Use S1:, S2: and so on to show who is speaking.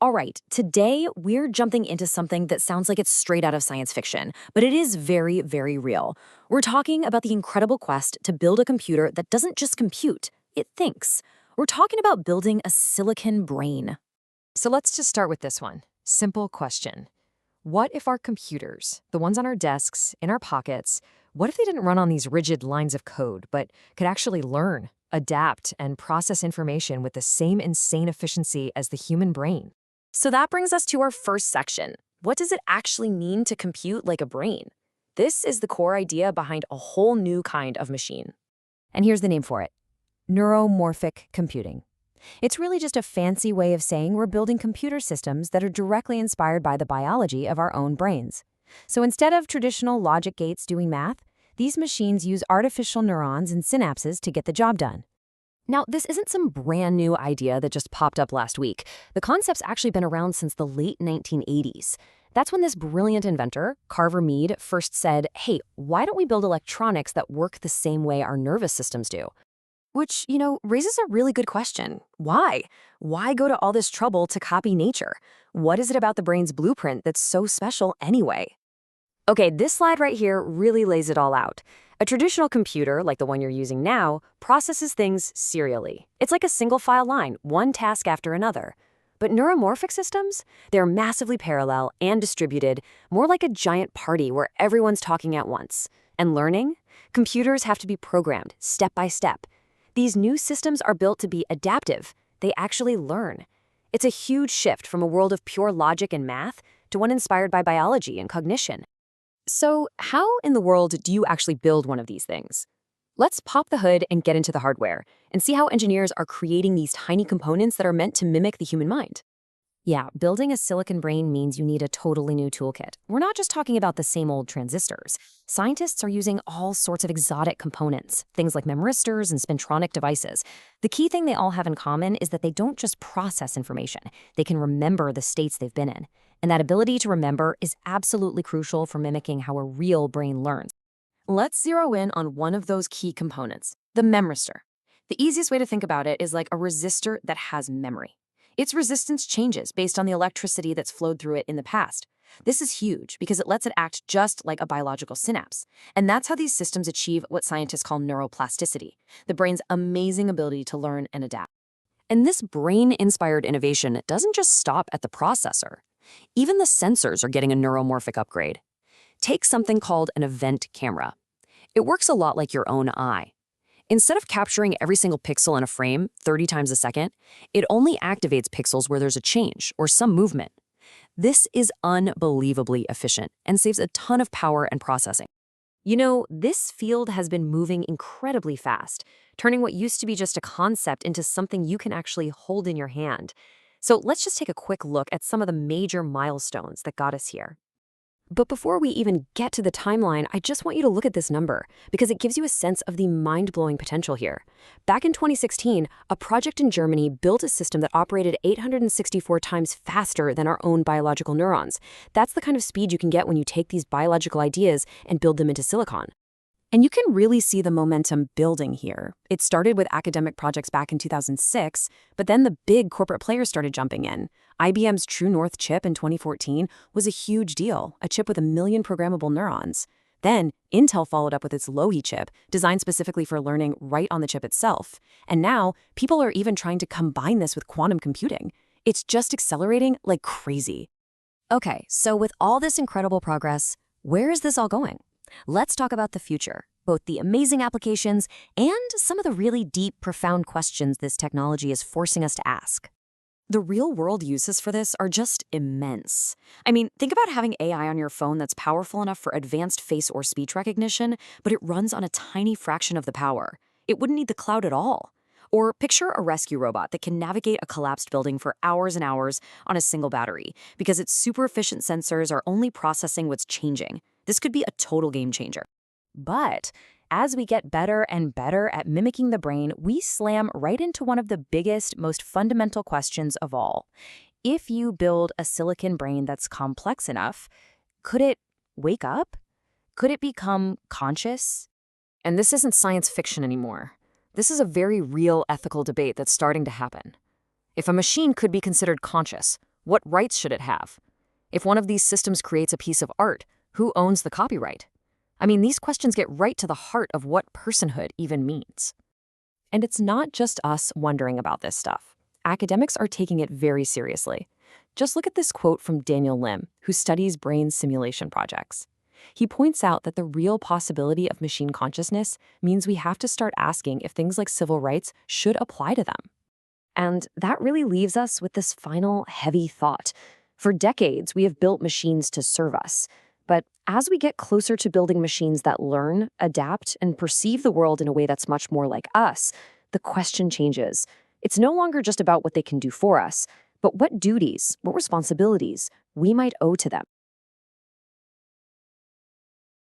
S1: All right, today we're jumping into something that sounds like it's straight out of science fiction, but it is very, very real. We're talking about the incredible quest to build a computer that doesn't just compute, it thinks. We're talking about building a silicon brain.
S2: So let's just start with this one. Simple question. What if our computers, the ones on our desks, in our pockets, what if they didn't run on these rigid lines of code, but could actually learn, adapt, and process information with the same insane efficiency as the human brain?
S1: So that brings us to our first section. What does it actually mean to compute like a brain? This is the core idea behind a whole new kind of machine.
S3: And here's the name for it: Neuromorphic Computing. It's really just a fancy way of saying we're building computer systems that are directly inspired by the biology of our own brains. So instead of traditional logic gates doing math, these machines use artificial neurons and synapses to get the job done.
S1: Now, this isn't some brand new idea that just popped up last week. The concept's actually been around since the late 1980s. That's when this brilliant inventor, Carver Mead, first said, hey, why don't we build electronics that work the same way our nervous systems do? Which, raises a really good question. Why? Why go to all this trouble to copy nature? What is it about the brain's blueprint that's so special anyway? Okay, this slide right here really lays it all out. A traditional computer, like the one you're using now, processes things serially. It's like a single file line, one task after another. But neuromorphic systems, they're massively parallel and distributed, more like a giant party where everyone's talking at once. And learning? Computers have to be programmed, step by step. These new systems are built to be adaptive. They actually learn. It's a huge shift from a world of pure logic and math to one inspired by biology and cognition. So how in the world do you actually build one of these things? Let's pop the hood and get into the hardware and see how engineers are creating these tiny components that are meant to mimic the human mind.
S3: Yeah, building a silicon brain means you need a totally new toolkit. We're not just talking about the same old transistors. Scientists are using all sorts of exotic components, things like memristors and spintronic devices. The key thing they all have in common is that they don't just process information. They can remember the states they've been in. And that ability to remember is absolutely crucial for mimicking how a real brain learns.
S1: Let's zero in on one of those key components, the memristor. The easiest way to think about it is like a resistor that has memory. Its resistance changes based on the electricity that's flowed through it in the past. This is huge because it lets it act just like a biological synapse. And that's how these systems achieve what scientists call neuroplasticity, the brain's amazing ability to learn and adapt. And this brain-inspired innovation doesn't just stop at the processor. Even the sensors are getting a neuromorphic upgrade. Take something called an event camera. It works a lot like your own eye. Instead of capturing every single pixel in a frame 30 times a second, it only activates pixels where there's a change or some movement. This is unbelievably efficient and saves a ton of power and processing. This field has been moving incredibly fast, turning what used to be just a concept into something you can actually hold in your hand. So let's just take a quick look at some of the major milestones that got us here. But before we even get to the timeline, I just want you to look at this number because it gives you a sense of the mind-blowing potential here. Back in 2016, a project in Germany built a system that operated 864 times faster than our own biological neurons. That's the kind of speed you can get when you take these biological ideas and build them into silicon. And you can really see the momentum building here. It started with academic projects back in 2006, but then the big corporate players started jumping in. IBM's True North chip in 2014 was a huge deal, a chip with 1 million programmable neurons. Then Intel followed up with its Loihi chip, designed specifically for learning right on the chip itself. And now people are even trying to combine this with quantum computing. It's just accelerating like crazy. Okay, so with all this incredible progress, where is this all going? Let's talk about the future, both the amazing applications and some of the really deep, profound questions this technology is forcing us to ask. The real-world uses for this are just immense. I mean, think about having AI on your phone that's powerful enough for advanced face or speech recognition, but it runs on a tiny fraction of the power. It wouldn't need the cloud at all. Or picture a rescue robot that can navigate a collapsed building for hours and hours on a single battery because its super efficient sensors are only processing what's changing. This could be a total game changer. But as we get better and better at mimicking the brain, we slam right into one of the biggest, most fundamental questions of all. If you build a silicon brain that's complex enough, could it wake up? Could it become conscious? And this isn't science fiction anymore. This is a very real ethical debate that's starting to happen. If a machine could be considered conscious,
S2: What rights should it have? If one of these systems creates a piece of art, who owns the copyright? I mean, these questions get right to the heart of what personhood even means.
S3: And it's not just us wondering about this stuff. Academics are taking it very seriously. Just look at this quote from Daniel Lim, who studies brain simulation projects. He points out that the real possibility of machine consciousness means we have to start asking if things like civil rights should apply to them. And that really leaves us with this final heavy thought. For decades, we have built machines to serve us. But as we get closer to building machines that learn, adapt, and perceive the world in a way that's much more like us, the question changes. It's no longer just about what they can do for us, but what duties, what responsibilities we might owe to them.